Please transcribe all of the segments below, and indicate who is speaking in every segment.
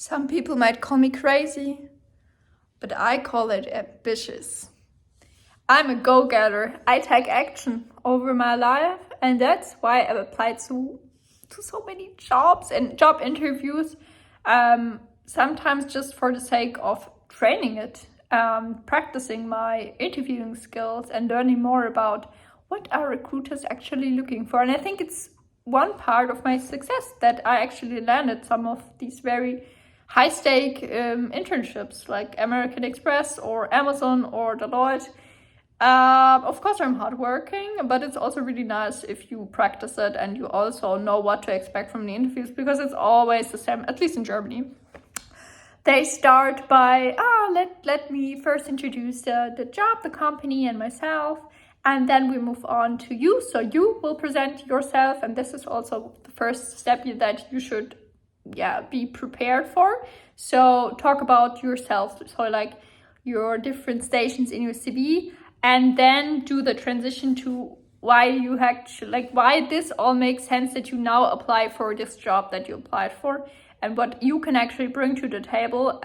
Speaker 1: Some people might call me crazy, but I call it ambitious. I'm a go-getter. I take action over my life, and that's why I've applied to so many jobs and job interviews. Sometimes just for the sake of training it, practicing my interviewing skills and learning more about what are recruiters actually looking for. And I think it's one part of my success that I actually landed some of these very high-stake internships like American Express or Amazon or Deloitte. Of course, I'm hardworking, but it's also really nice if you practice it and you also know what to expect from the interviews, because it's always the same, at least in Germany. They start by, let me first introduce the job, the company, and myself, and then we move on to you. So you will present yourself, and this is also the first step that you should be prepared for. So talk about yourself, so like your different stations in your CV, and then do the transition to why you actually, like, why this all makes sense that you now apply for this job that you applied for, and what you can actually bring to the table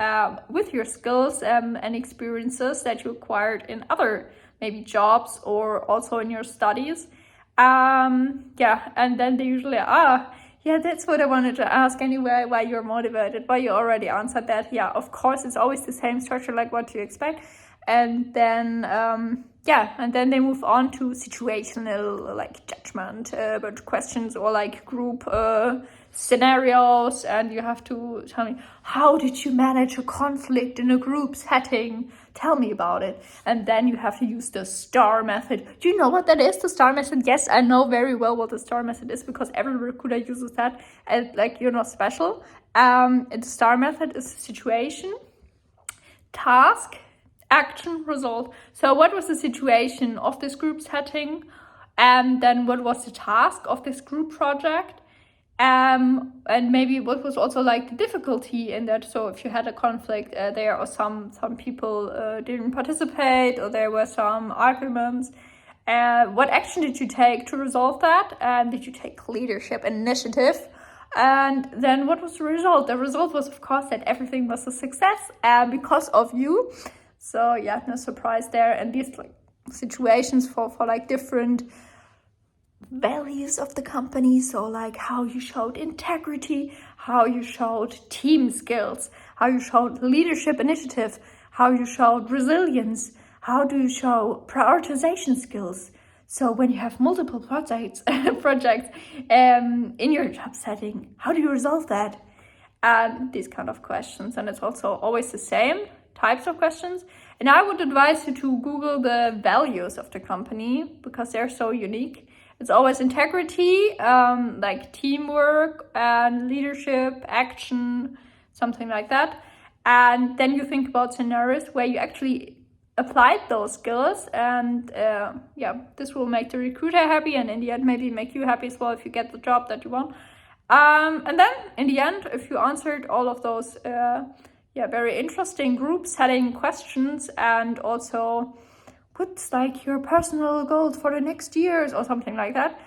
Speaker 1: with your skills and experiences that you acquired in other maybe jobs or also in your studies. And then they usually that's what I wanted to ask anyway, why you're motivated, why you already answered that. Yeah, of course, it's always the same structure, like what you expect. And then, and then they move on to situational, like judgment, but questions or like group scenarios. And you have to tell me, how did you manage a conflict in a group setting? Tell me about it. And then you have to use the STAR method. Do you know what that is, the STAR method? Yes, I know very well what the STAR method is, because every recruiter uses that, and like, you're not special. The STAR method is situation, task, action, result. So what was the situation of this group setting? And then what was the task of this group project? And maybe what was also like the difficulty in that. So if you had a conflict there, or some people didn't participate, or there were some arguments, what action did you take to resolve that? And did you take leadership initiative? And then what was the result? The result was, of course, that everything was a success because of you. So yeah, no surprise there. And these like situations for like different values of the company. So like how you showed integrity, how you showed team skills, how you showed leadership initiative, how you showed resilience, how do you show prioritization skills. So when you have multiple projects in your job setting, how do you resolve that? And these kind of questions. And it's also always the same types of questions. And I would advise you to Google the values of the company, because they're so unique. It's always integrity, like teamwork and leadership, action, something like that. And then you think about scenarios where you actually applied those skills, and this will make the recruiter happy, and in the end maybe make you happy as well if you get the job that you want. And then in the end, if you answered all of those very interesting group setting questions, and also what's like your personal goals for the next years or something like that,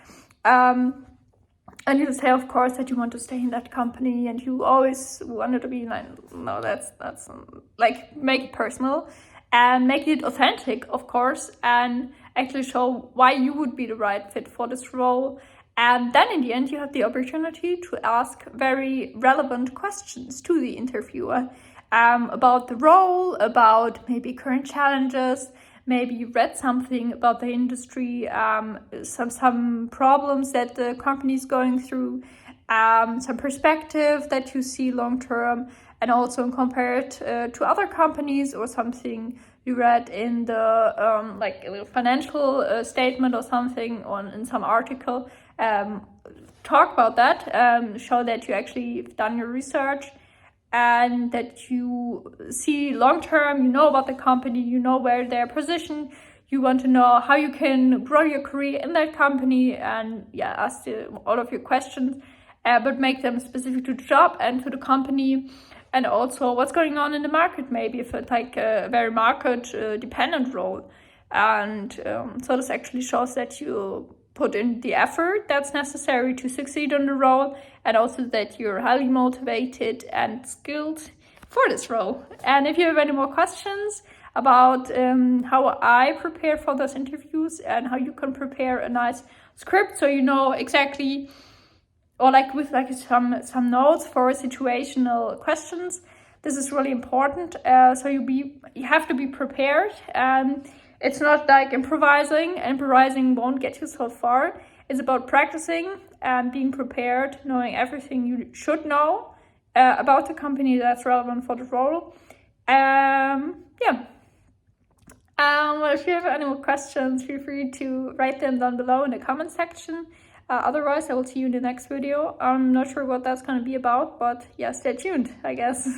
Speaker 1: and you say, of course, that you want to stay in that company, and you always wanted to be like, no, that's like, make it personal and make it authentic, of course, and actually show why you would be the right fit for this role. And then in the end, you have the opportunity to ask very relevant questions to the interviewer about the role, about maybe current challenges. Maybe you read something about the industry, some problems that the company is going through, some perspective that you see long term, and also compare it to other companies, or something you read in the like a financial statement or something in some article. Talk about that, show that you actually have done your research, and that you see long term, you know about the company, you know where they're positioned, you want to know how you can grow your career in that company, and ask all of your questions, but make them specific to the job and to the company, and also what's going on in the market, maybe if it's like a very market dependent role. And so this actually shows that you put in the effort that's necessary to succeed on the role, and also that you're highly motivated and skilled for this role. And if you have any more questions about how I prepare for those interviews and how you can prepare a nice script so you know exactly, or like with like some notes for situational questions, this is really important. So you have to be prepared. It's not like improvising. Improvising won't get you so far. It's about practicing and being prepared, knowing everything you should know about the company that's relevant for the role. Well, if you have any more questions, feel free to write them down below in the comment section. Otherwise, I will see you in the next video. I'm not sure what that's going to be about, but yeah, stay tuned, I guess.